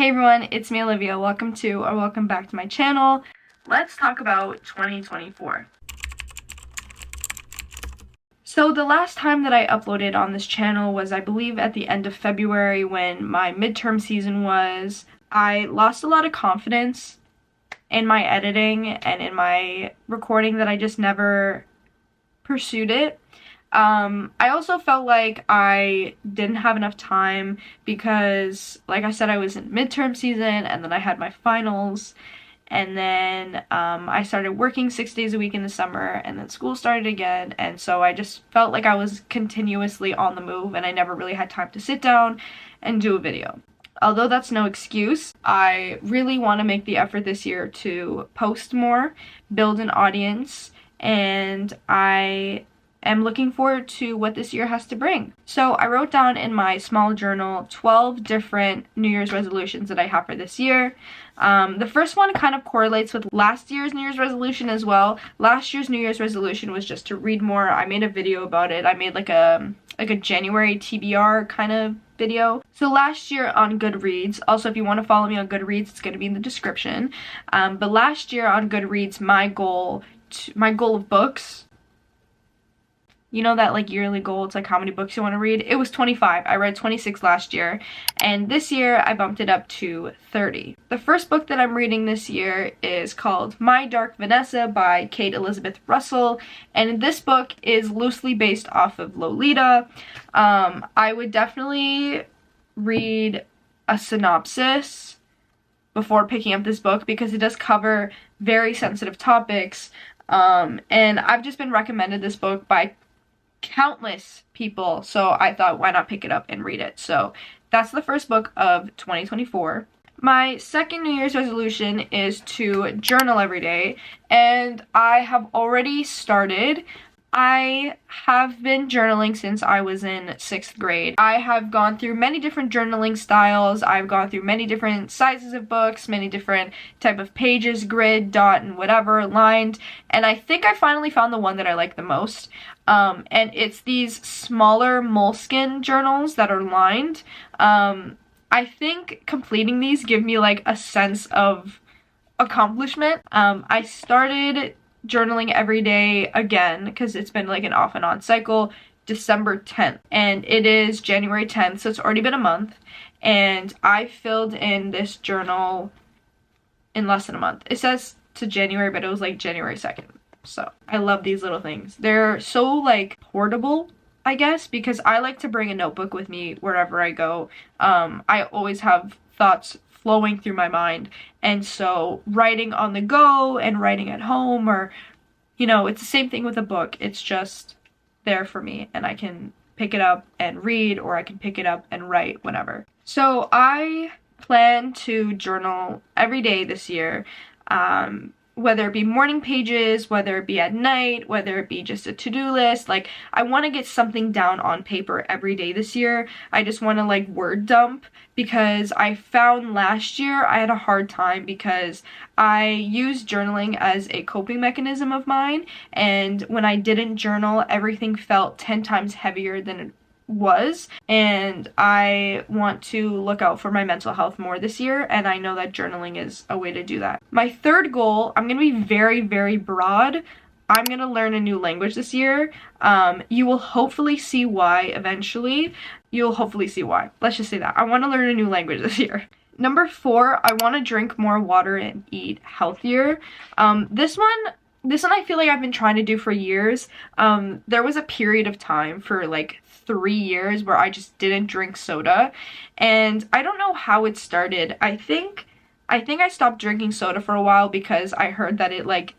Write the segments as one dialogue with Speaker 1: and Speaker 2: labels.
Speaker 1: Hey everyone, it's me Olivia. Welcome back to my channel. Let's talk about 2024. So the last time that I uploaded on this channel was, I believe, at the end of February when my midterm season was. I lost a lot of confidence in my editing and in my recording that I just never pursued it. I also felt like I didn't have enough time because, like I said, I was in midterm season and then I had my finals, and then I started working 6 days a week in the summer, and then school started again, and so I just felt like I was continuously on the move and I never really had time to sit down and do a video. Although that's no excuse, I really want to make the effort this year to post more, build an audience, and I am looking forward to what this year has to bring. So I wrote down in my small journal 12 different New Year's resolutions that I have for this year. The first one kind of correlates with last year's New Year's resolution as well. Last year's New Year's resolution was just to read more. I made a video about it. I made like a January TBR kind of video. So last year on Goodreads, also if you want to follow me on Goodreads, it's going to be in the description. But last year on Goodreads, my goal of books, you know, that like yearly goal, it's like how many books you want to read, it was 25. I read 26 last year, and this year I bumped it up to 30. The first book that I'm reading this year is called My Dark Vanessa by Kate Elizabeth Russell, and this book is loosely based off of Lolita. I would definitely read a synopsis before picking up this book because it does cover very sensitive topics, and I've just been recommended this book by countless people, so I thought, why not pick it up and read it? So that's the first book of 2024. My second New Year's resolution is to journal every day, and I have already started. I have been journaling since I was in 6th grade. I have gone through many different journaling styles. I've gone through many different sizes of books, many different type of pages, grid, dot, and whatever, lined, and I think I finally found the one that I like the most. And it's these smaller moleskin journals that are lined. I think completing these give me like a sense of accomplishment. I started journaling every day again because it's been like an off and on cycle, December 10th, and it is January 10th, so it's already been a month, and I filled in this journal in less than a month. It says to January, but it was like January 2nd. So I love these little things. They're so like portable, I guess, because I like to bring a notebook with me wherever I go. I always have thoughts flowing through my mind, and so writing on the go and writing at home, or you know, it's the same thing with a book. It's just there for me, and I can pick it up and read, or I can pick it up and write whenever. So I plan to journal every day this year, whether it be morning pages, whether it be at night, whether it be just a to-do list. Like, I want to get something down on paper every day this year. I just want to like word dump, because I found last year I had a hard time because I used journaling as a coping mechanism of mine, and when I didn't journal, everything felt 10 times heavier than it was, and I want to look out for my mental health more this year, and I know that journaling is a way to do that. My third goal, I'm gonna be very, very broad. I'm gonna learn a new language this year. You will hopefully see why eventually. You'll hopefully see why. Let's just say that. I want to learn a new language this year. Number 4, I want to drink more water and eat healthier. This one I feel like I've been trying to do for years. There was a period of time for like 3 years where I just didn't drink soda, and I don't know how it started. I think I stopped drinking soda for a while because I heard that it like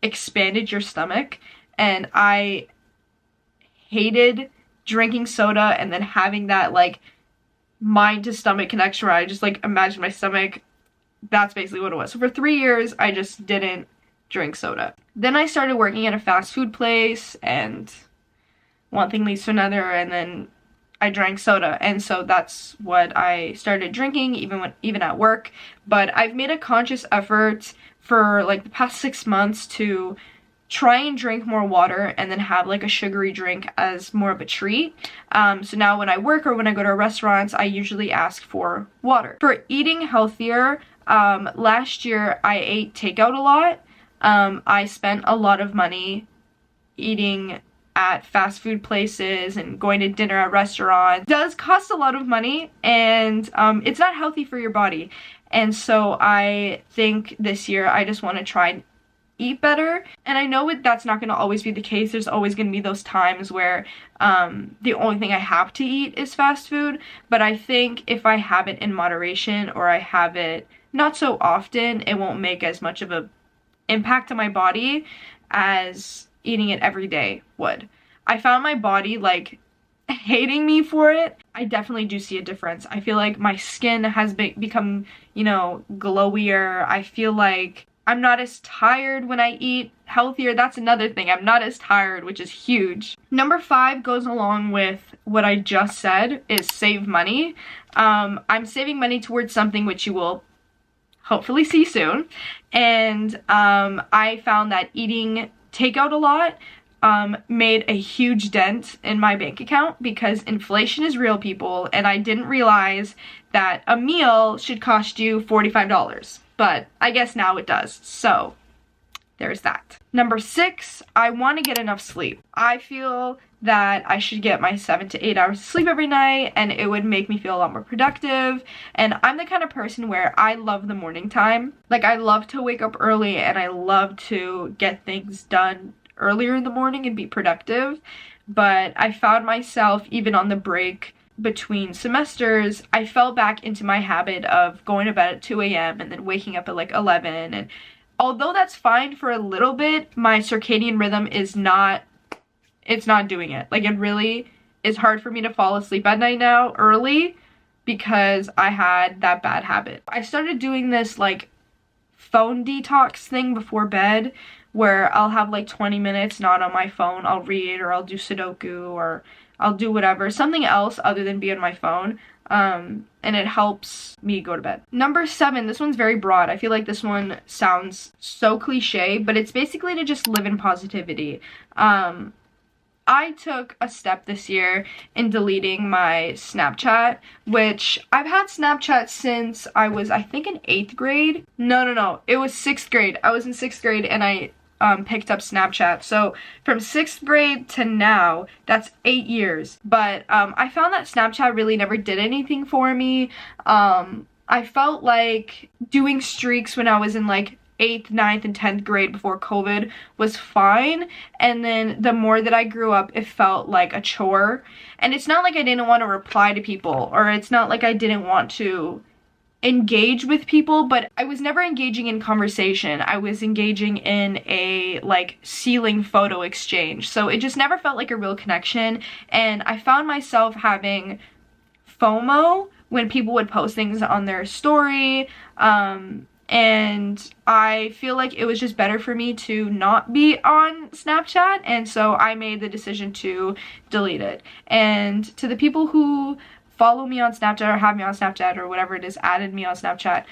Speaker 1: expanded your stomach, and I hated drinking soda and then having that like mind to stomach connection where I just like imagine my stomach. That's basically what it was. So for 3 years I just didn't drink soda. Then I started working at a fast food place, and one thing leads to another, and then I drank soda, and so that's what I started drinking even at work. But I've made a conscious effort for like the past 6 months to try and drink more water and then have like a sugary drink as more of a treat. So now when I work or when I go to restaurants, I usually ask for water. For eating healthier, last year I ate takeout a lot. I spent a lot of money eating at fast food places and going to dinner at restaurants. It does cost a lot of money, and it's not healthy for your body. And so I think this year I just want to try and eat better. And I know that's not going to always be the case. There's always going to be those times where the only thing I have to eat is fast food. But I think if I have it in moderation, or I have it not so often, it won't make as much of a impact on my body as eating it every day would. I found my body like hating me for it. I definitely do see a difference. I feel like my skin has become, you know, glowier. I feel like I'm not as tired when I eat healthier. That's another thing. I'm not as tired, which is huge. Number 5 goes along with what I just said, is save money. I'm saving money towards something which you will hopefully see soon. And I found that eating takeout a lot made a huge dent in my bank account, because inflation is real, people, and I didn't realize that a meal should cost you $45, but I guess now it does. So there's that. Number 6, I want to get enough sleep. I feel that I should get my 7 to 8 hours of sleep every night, and it would make me feel a lot more productive. And I'm the kind of person where I love the morning time. Like, I love to wake up early, and I love to get things done earlier in the morning and be productive. But I found myself, even on the break between semesters, I fell back into my habit of going to bed at 2 a.m. and then waking up at like 11. And although that's fine for a little bit, my circadian rhythm is not, it's not doing it. Like, it really is hard for me to fall asleep at night now early, because I had that bad habit. I started doing this like phone detox thing before bed, where I'll have like 20 minutes not on my phone. I'll read, or I'll do Sudoku, or I'll do whatever, something else other than be on my phone. And it helps me go to bed. Number 7, this one's very broad. I feel like this one sounds so cliche, but it's basically to just live in positivity. I took a step this year in deleting my Snapchat, which I've had Snapchat since I was, I think, in 8th grade. No, it was 6th grade. I was in 6th grade and I picked up Snapchat. So from 6th grade to now, that's 8 years. But I found that Snapchat really never did anything for me. I felt like doing streaks when I was in like 8th, 9th, and 10th grade before COVID was fine. And then the more that I grew up, it felt like a chore. And it's not like I didn't want to reply to people, or it's not like I didn't want to engage with people, but I was never engaging in conversation. I was engaging in a like ceiling photo exchange. So it just never felt like a real connection. And I found myself having FOMO when people would post things on their story. And I feel like it was just better for me to not be on Snapchat, and so I made the decision to delete it. And to the people who follow me on Snapchat or have me on Snapchat or whatever it is, added me on Snapchat,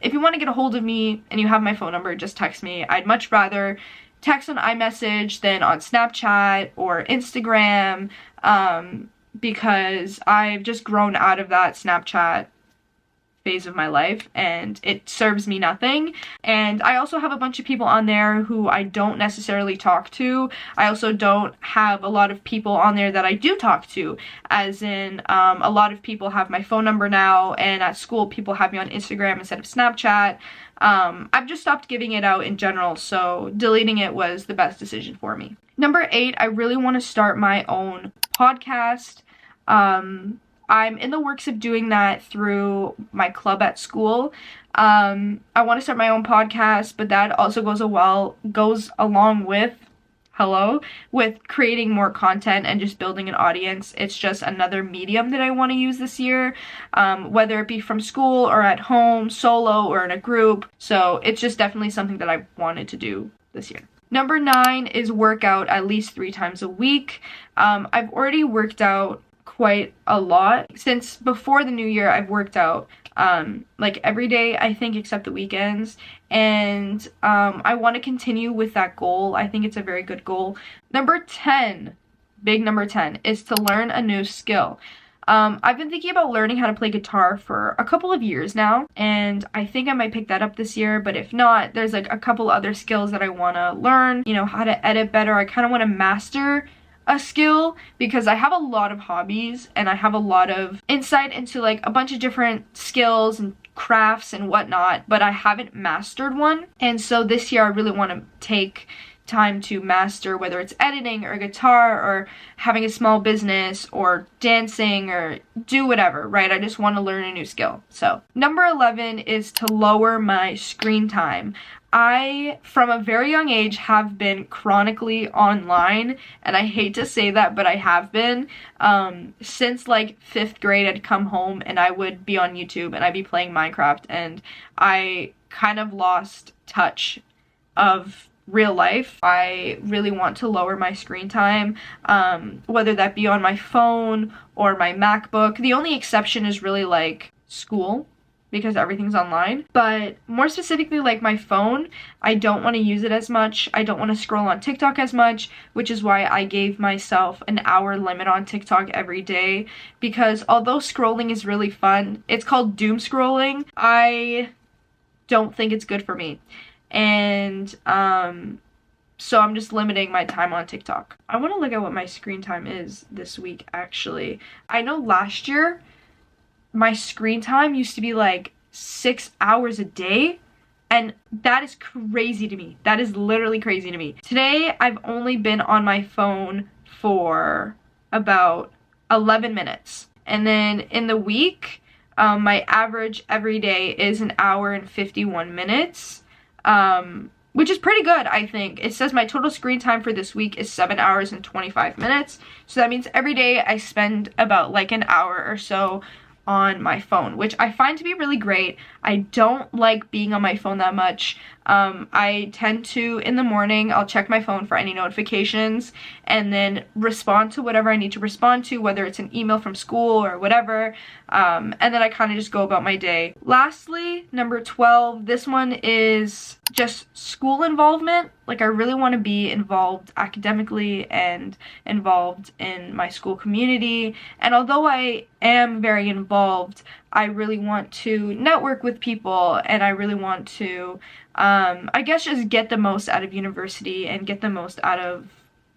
Speaker 1: if you want to get a hold of me and you have my phone number, just text me. I'd much rather text on iMessage than on Snapchat or Instagram, because I've just grown out of that Snapchat phase of my life and it serves me nothing. And I also have a bunch of people on there who I don't necessarily talk to. I also don't have a lot of people on there that I do talk to, as in a lot of people have my phone number now, and at school people have me on Instagram instead of Snapchat. I've just stopped giving it out in general, so deleting it was the best decision for me. Number 8, I really want to start my own podcast. I'm in the works of doing that through my club at school. I want to start my own podcast, but that also goes along with creating more content and just building an audience. It's just another medium that I want to use this year, whether it be from school or at home, solo or in a group. So it's just definitely something that I wanted to do this year. Number 9 is work out at least 3 times a week. I've already worked out quite a lot. Since before the new year, I've worked out like every day, I think, except the weekends. And I want to continue with that goal. I think it's a very good goal. Number 10, big number 10, is to learn a new skill. I've been thinking about learning how to play guitar for a couple of years now, and I think I might pick that up this year, but if not, there's like a couple other skills that I want to learn, you know, how to edit better. I kind of want to master a skill because I have a lot of hobbies and I have a lot of insight into like a bunch of different skills and crafts and whatnot, but I haven't mastered one. And so this year I really want to take time to master, whether it's editing or guitar or having a small business or dancing or do whatever, right? I just want to learn a new skill. So number 11 is to lower my screen time. I, from a very young age, have been chronically online, and I hate to say that, but I have been. Since like 5th grade, I'd come home and I would be on YouTube and I'd be playing Minecraft, and I kind of lost touch of real life. I really want to lower my screen time, whether that be on my phone or my MacBook. The only exception is really like school, because everything's online. But more specifically, like my phone, I don't want to use it as much. I don't want to scroll on TikTok as much, which is why I gave myself an hour limit on TikTok every day, because although scrolling is really fun, it's called doom scrolling. I don't think it's good for me. And so I'm just limiting my time on TikTok. I want to look at what my screen time is this week, actually. I know last year my screen time used to be like 6 hours a day, and that is crazy to me. That is literally crazy to me. Today I've only been on my phone for about 11 minutes, and then in the week my average every day is an hour and 51 minutes, which is pretty good, I think. It says my total screen time for this week is 7 hours and 25 minutes. So that means every day I spend about like an hour or so on my phone, which I find to be really great. I don't like being on my phone that much. I tend to, in the morning, I'll check my phone for any notifications and then respond to whatever I need to respond to, whether it's an email from school or whatever, and then I kind of just go about my day. Lastly, number 12, this one is just school involvement. Like, I really want to be involved academically and involved in my school community, and although I am very involved, I really want to network with people, and I really want to, I guess, just get the most out of university and get the most out of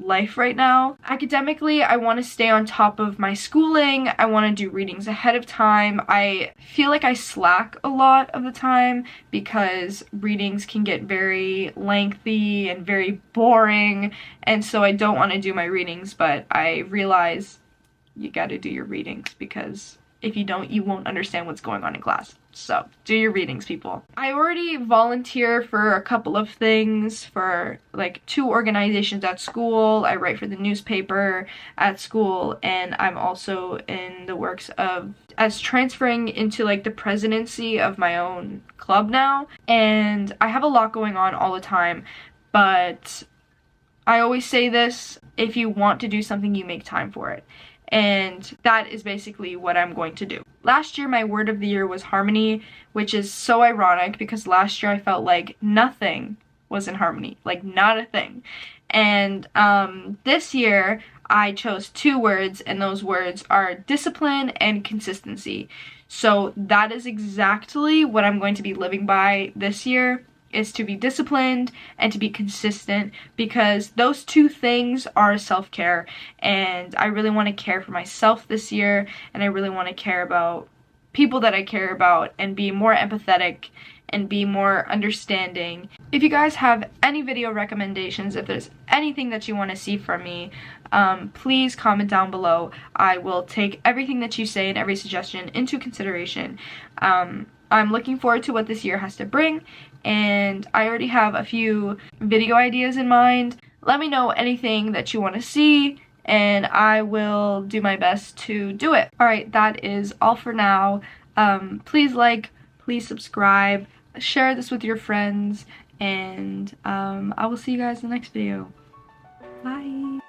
Speaker 1: life right now. Academically, I want to stay on top of my schooling. I want to do readings ahead of time. I feel like I slack a lot of the time because readings can get very lengthy and very boring, and so I don't want to do my readings, but I realize you got to do your readings, because if you don't, you won't understand what's going on in class. So do your readings, people. I already volunteer for a couple of things, for like 2 organizations at school. I write for the newspaper at school, and I'm also in the works of as transferring into like the presidency of my own club now. And I have a lot going on all the time, but I always say this: if you want to do something, you make time for it. And that is basically what I'm going to do. Last year, my word of the year was harmony, which is so ironic because last year I felt like nothing was in harmony, like not a thing. And this year I chose 2 words, and those words are discipline and consistency. So that is exactly what I'm going to be living by this year, is to be disciplined and to be consistent, because those 2 things are self-care, and I really want to care for myself this year, and I really want to care about people that I care about and be more empathetic and be more understanding. If you guys have any video recommendations, if there's anything that you want to see from me, please comment down below. I will take everything that you say and every suggestion into consideration. I'm looking forward to what this year has to bring, and I already have a few video ideas in mind. Let me know anything that you want to see, and I will do my best to do it. Alright, that is all for now. Please like, please subscribe, share this with your friends, and I will see you guys in the next video. Bye!